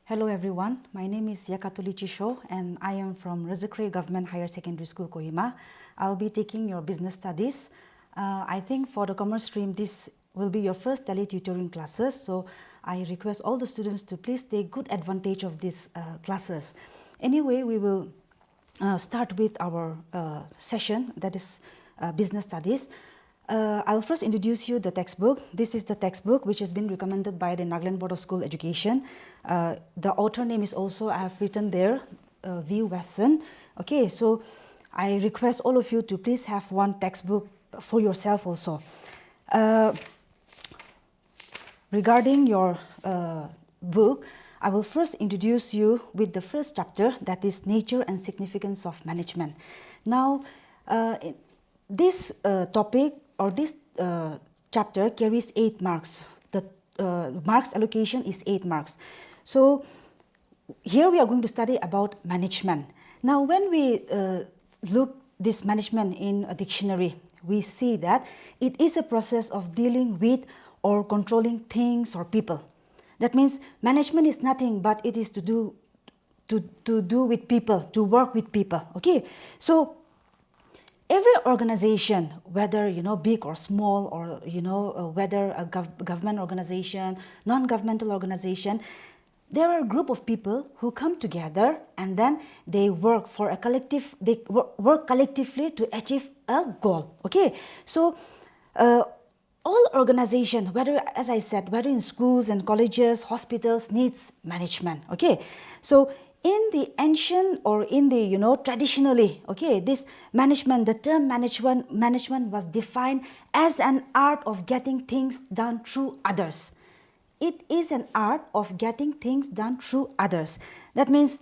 Hello everyone, my name is Yakatuli Chisho and I am from Rezekre Government Higher Secondary School, Kohima. I'll be taking your business studies. I think for the commerce stream, this will be your first tele-tutoring classes. So I request all the students to please take good advantage of these classes. Anyway, we will start with our session, that is business studies. I'll first introduce you the textbook. This is the textbook which has been recommended by the Nagaland Board of School Education. The author name is also, I have written there, V. Wesson. Okay, so I request all of you to please have one textbook for yourself also. Regarding your book, I will first introduce you with the first chapter, that is Nature and Significance of Management. Now, this topic or this chapter carries 8 marks. The marks allocation is 8 marks. So here we are going to study about management. Now when we look this management in a dictionary, we see that it is a process of dealing with or controlling things or people. That means management is nothing but it is to do with people, to work with people. Okay, so every organization, whether big or small, or whether a government organization, non-governmental organization, there are a group of people who come together and then they work for a collective. They work collectively to achieve a goal. Okay, so all organizations, whether, as I said, whether in schools and colleges, hospitals, needs management. Okay, so in the ancient or in the traditionally, okay, this management, the term management was defined as an art of getting things done through others. It is an art of getting things done through others. That means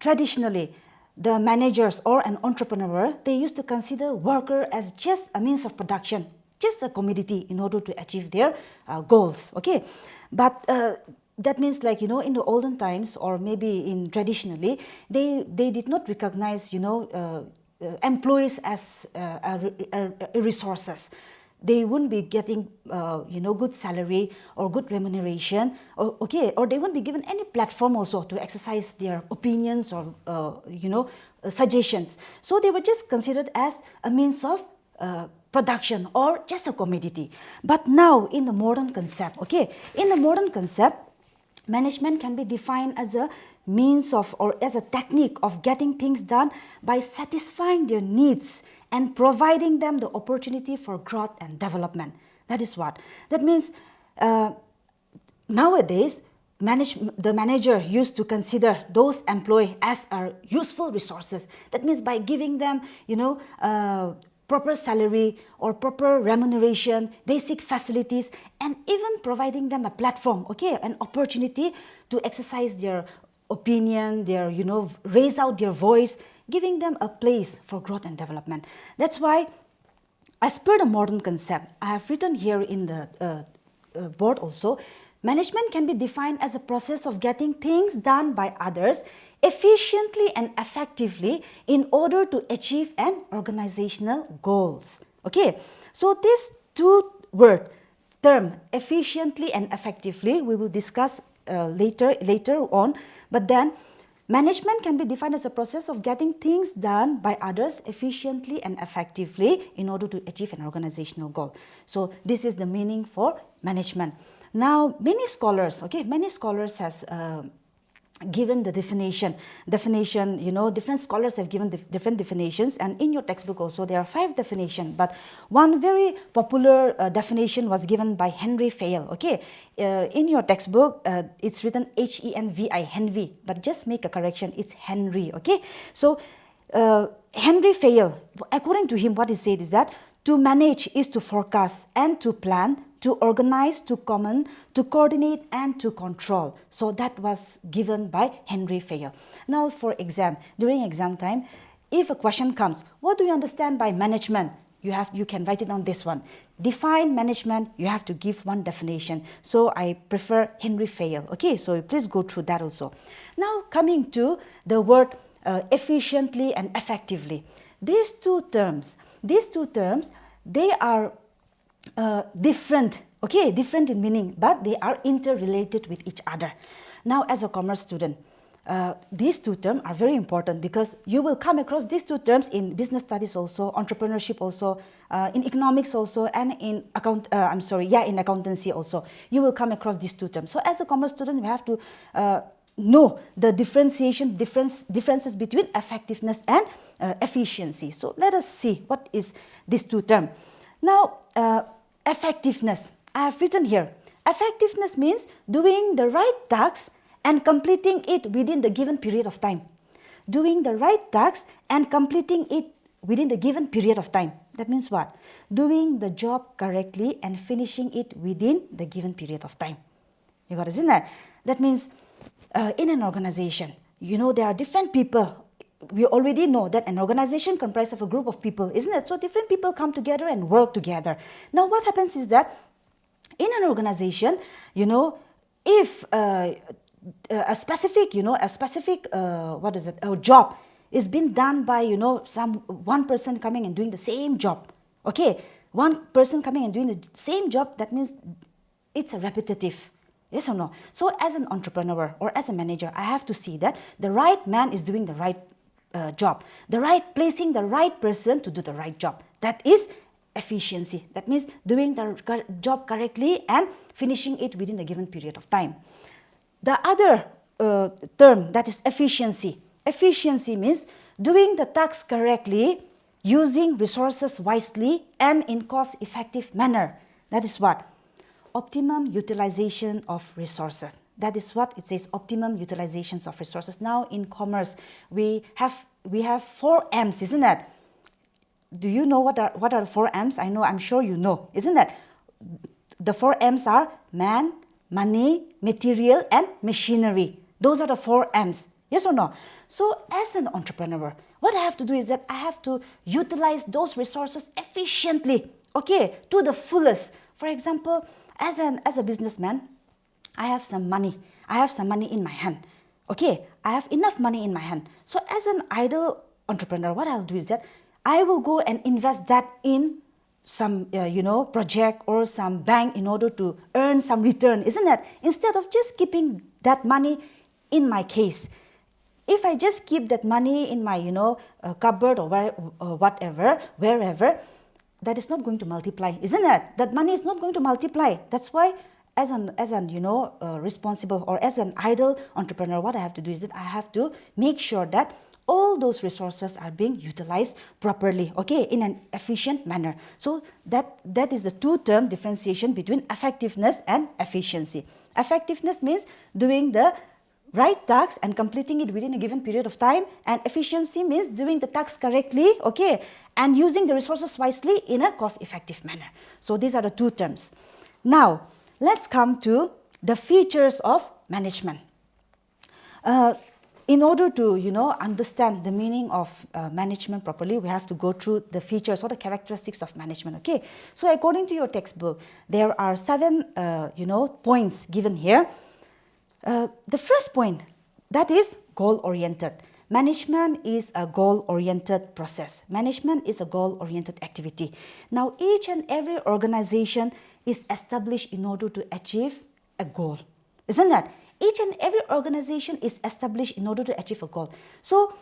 traditionally the managers or an entrepreneur, they used to consider worker as just a means of production, just a commodity in order to achieve their goals. Okay, but that means, like, in the olden times, or maybe in traditionally, they did not recognize, employees as resources. They wouldn't be getting, good salary or good remuneration, or they wouldn't be given any platform also to exercise their opinions or, suggestions. So they were just considered as a means of production or just a commodity. But now in the modern concept, okay, in the modern concept, management can be defined as a means of, or as a technique of getting things done by satisfying their needs and providing them the opportunity for growth and development. That is what. That means nowadays, the manager used to consider those employees as useful resources. That means by giving them, proper salary or proper remuneration, basic facilities, and even providing them a platform, okay, an opportunity to exercise their opinion, their, raise out their voice, giving them a place for growth and development. That's why, as per the modern concept, I have written here in the board also, management can be defined as a process of getting things done by others efficiently and effectively in order to achieve an organizational goals. Okay, so these two term, efficiently and effectively, we will discuss later on. But then management can be defined as a process of getting things done by others efficiently and effectively in order to achieve an organizational goal. So this is the meaning for management. Now, many scholars has given the definition, different scholars have given different definitions, and in your textbook also there are 5 definitions, but one very popular definition was given by Henry Fayol. Okay, in your textbook it's written Henvi, Henvi, but just make a correction, it's Henry. Okay, so Henry Fayol, according to him, what he said is that to manage is to forecast and to plan, to organize, to command, to coordinate, and to control. So that was given by Henry Fayol. Now for exam, during exam time, if a question comes, what do you understand by management? You can write it on this one. Define management, you have to give one definition. So I prefer Henry Fayol. Okay, so please go through that also. Now coming to the word efficiently and effectively. These two terms, they are different Okay, different in meaning, but they are interrelated with each other. Now, as a commerce student, these two terms are very important because you will come across these two terms in business studies also, entrepreneurship also, in economics also, and in in accountancy also. You will come across these two terms. So as a commerce student, we have to know the differences between effectiveness and efficiency. So let us see what is these two terms. Now, effectiveness, I have written here. Effectiveness means doing the right tasks and completing it within the given period of time. Doing the right tasks and completing it within the given period of time. That means what? Doing the job correctly and finishing it within the given period of time. You got it, isn't that? That means in an organization, there are different people. We already know that an organization comprised of a group of people, isn't it? So different people come together and work together. Now what happens is that in an organization, if a specific job is being done by, one person coming and doing the same job. Okay, one person coming and doing the same job, that means it's a repetitive. Yes or no? So as an entrepreneur or as a manager, I have to see that the right man is doing the right job. Placing the right person to do the right job. That is efficiency. That means doing the job correctly and finishing it within a given period of time. The other term, that is efficiency. Efficiency means doing the tasks correctly, using resources wisely and in cost-effective manner. That is what? Optimum utilization of resources. That is what it says, optimum utilizations of resources. Now in commerce, we have 4 M's, isn't it? Do you know what are 4 M's? I'm sure you know, isn't it? The 4 M's are man, money, material, and machinery. Those are the 4 M's. Yes or no? So as an entrepreneur, what I have to do is that I have to utilize those resources efficiently, okay, to the fullest. For example, as a businessman, I have some money. I have some money in my hand. Okay, I have enough money in my hand. So as an idle entrepreneur, what I'll do is that I will go and invest that in some project or some bank in order to earn some return, isn't it? Instead of just keeping that money in my case. If I just keep that money in my cupboard or wherever, that is not going to multiply, isn't it? That money is not going to multiply. That's why as an responsible or as an idle entrepreneur, what I have to do is that I have to make sure that all those resources are being utilized properly, okay, in an efficient manner. So that is the two-term differentiation between effectiveness and efficiency. Effectiveness means doing the right tasks and completing it within a given period of time, and efficiency means doing the tasks correctly, okay, and using the resources wisely in a cost-effective manner. So these are the two terms. Now, let's come to the features of management. In order to, understand the meaning of management properly, we have to go through the features or the characteristics of management, okay? So according to your textbook, there are 7, points given here. The first point, that is goal-oriented. Management is a goal-oriented process. Management is a goal-oriented activity. Now, each and every organization is established in order to achieve a goal, isn't that? Each and every organization is established in order to achieve a goal. So,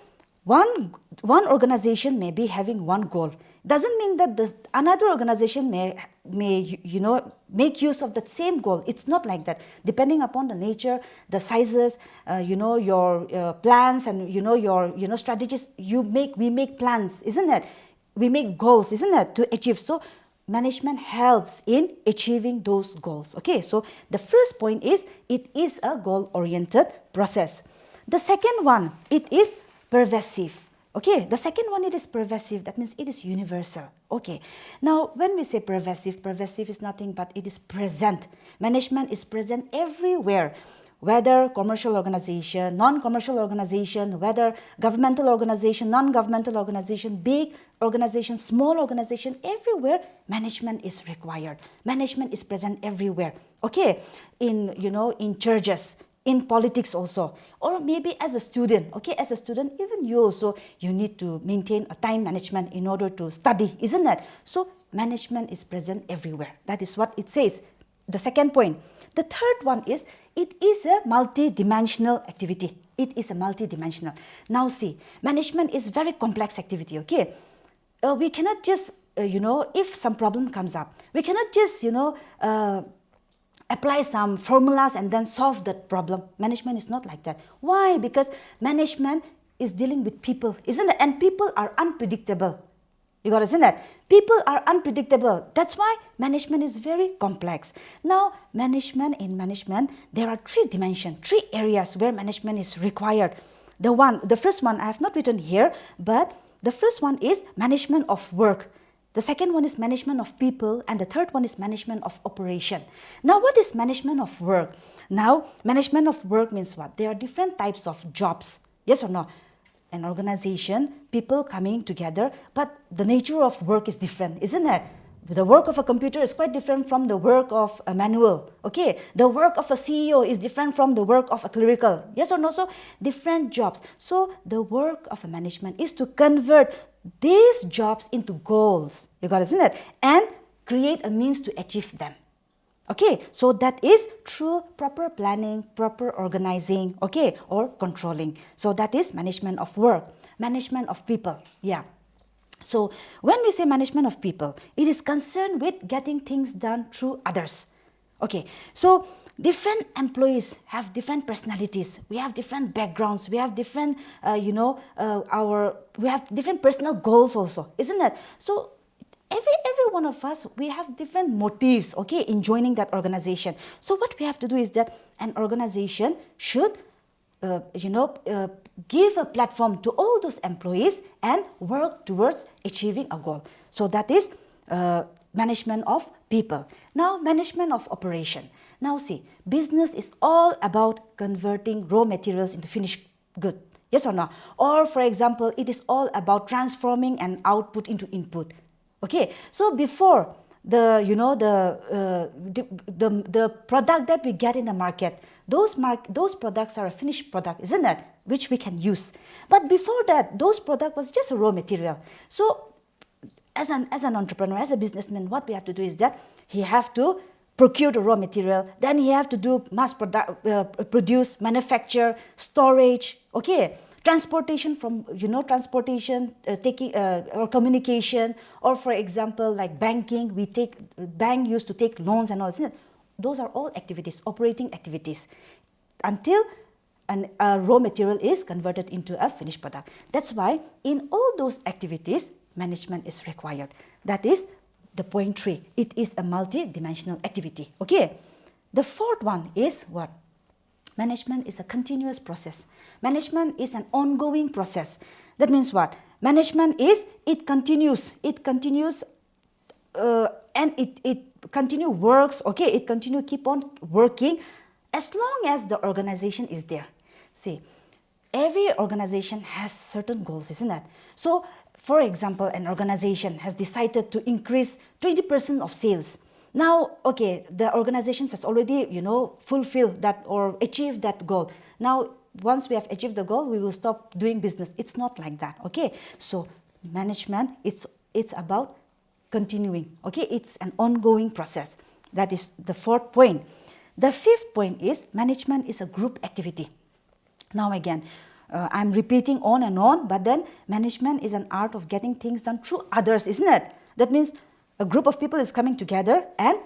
one organization may be having one goal. Doesn't mean that another organization may make use of that same goal. It's not like that. Depending upon the nature, the sizes, your plans and your strategies, we make plans, isn't it? We make goals, isn't it, to achieve. So management helps in achieving those goals. Okay, so the first point is it is a goal-oriented process. The second one, it is pervasive. Okay, the second one, it is pervasive. That means it is universal. Okay, now when we say pervasive, pervasive is nothing but it is present. Management is present everywhere. Whether commercial organization, non-commercial organization, whether governmental organization, non-governmental organization, big organization, small organization, everywhere management is required. Management is present everywhere. Okay, in churches, in politics also, or maybe as a student. Okay, as a student, even you need to maintain a time management in order to study, isn't it? So management is present everywhere. That is what it says. the second point. The third one is, it is a multi-dimensional activity. It is a multi-dimensional. Now see, management is very complex activity, okay? We cannot just, if some problem comes up, we cannot just, apply some formulas and then solve that problem. Management is not like that. Why? Because management is dealing with people, isn't it? And people are unpredictable. You got to see that? People are unpredictable. That's why management is very complex. Now, in management, there are three dimensions, three areas where management is required. The first one I have not written here, but the first one is management of work. The second one is management of people, and the third one is management of operation. Now, what is management of work? Now, management of work means what? There are different types of jobs. Yes or no? An organization, people coming together, but the nature of work is different, isn't it? The work of a computer is quite different from the work of a manual. Okay, the work of a CEO is different from the work of a clerical. Yes or no? So different jobs. So the work of a management is to convert these jobs into goals. You got it, isn't it? And create a means to achieve them. Okay, so that is through proper planning, proper organizing, okay, or controlling. So that is management of work, management of people. Yeah. So when we say management of people, it is concerned with getting things done through others. Okay, so different employees have different personalities. We have different backgrounds. We have different, we have different personal goals also, isn't it? So every one of us, we have different motives, okay, in joining that organization. So what we have to do is that an organization should give a platform to all those employees and work towards achieving a goal. So that is management of people. Now, management of operation. Now see, business is all about converting raw materials into finished good. Yes or no? Or for example, it is all about transforming an output into input. Okay, so before the product that we get in the market, those products are a finished product, isn't it? Which we can use. But before that, those product was just a raw material. So as an entrepreneur, as a businessman, what we have to do is that he have to procure the raw material, then he have to do produce, manufacture, storage, okay, transportation taking or communication, or for example like banking, bank used to take loans and all, isn't it? Those are all activities, operating activities, until a raw material is converted into a finished product. That's why in all those activities, management is required. That is the point 3. It is a multi-dimensional activity. Okay. The fourth one is what? Management is a continuous process. Management is an ongoing process. That means what? Management is, it continues and it continue works, okay, it continue keep on working as long as the organization is there. See, every organization has certain goals, isn't it? So, for example, an organization has decided to increase 20% of sales. Now, okay, the organization has already, fulfilled that or achieved that goal. Now, once we have achieved the goal, we will stop doing business. It's not like that, okay? So, management, it's about continuing, okay? It's an ongoing process. That is the fourth point. The fifth point is management is a group activity. Now again, I'm repeating on and on, but then management is an art of getting things done through others, isn't it? That means a group of people is coming together and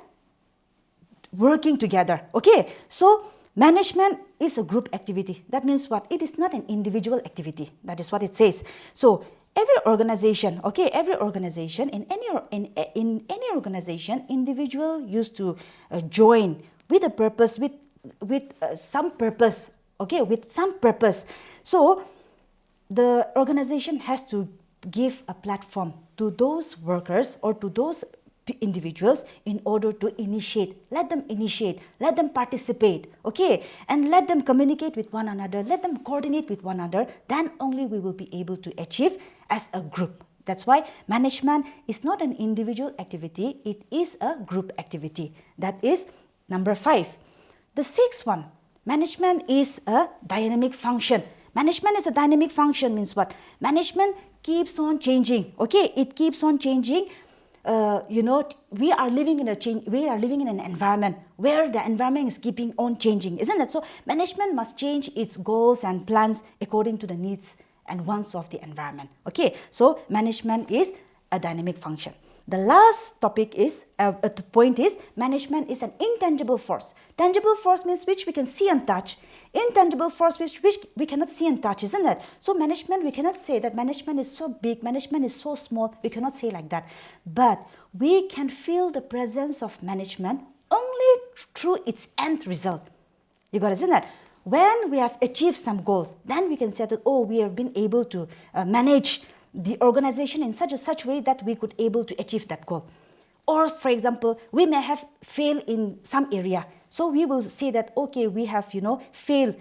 working together, okay? So management is a group activity. That means what? It is not an individual activity. That is what it says. So every organization, okay, in any organization, individual used to join with a purpose, with some purpose, okay, with some purpose. So the organization has to give a platform to those workers or to those individuals in order to let them participate, okay, and let them communicate with one another, let them coordinate with one another. Then only we will be able to achieve as a group. That's why management is not an individual activity, it is a group activity. That is number 5. The sixth one, management is a dynamic function. Management is a dynamic function means what? Management keeps on changing, okay, it keeps on changing. we are living in an environment where the environment is keeping on changing, isn't it? So management must change its goals and plans according to the needs and wants of the environment. Okay, so management is a dynamic function. The last topic is, the point is, management is an intangible force. Tangible force means which we can see and touch. Intangible force which we cannot see and touch, isn't it? So management, we cannot say that management is so big, management is so small. We cannot say like that. But we can feel the presence of management only through its end result. You got it, isn't it? When we have achieved some goals, then we can say that, oh, we have been able to manage the organization in such way that we could able to achieve that goal. Or for example, we may have failed in some area. So we will say that, okay, we have failed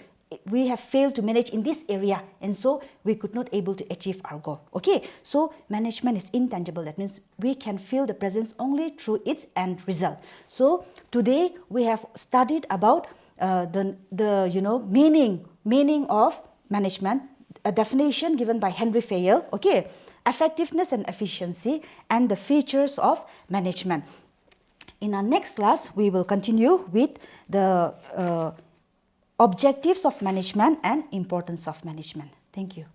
to manage in this area, and so we could not able to achieve our goal. Okay, so management is intangible. That means we can feel the presence only through its end result. So today we have studied about the meaning of management, a definition given by Henry Fayol, okay, effectiveness and efficiency, and the features of management. In our next class, we will continue with the objectives of management and importance of management. Thank you.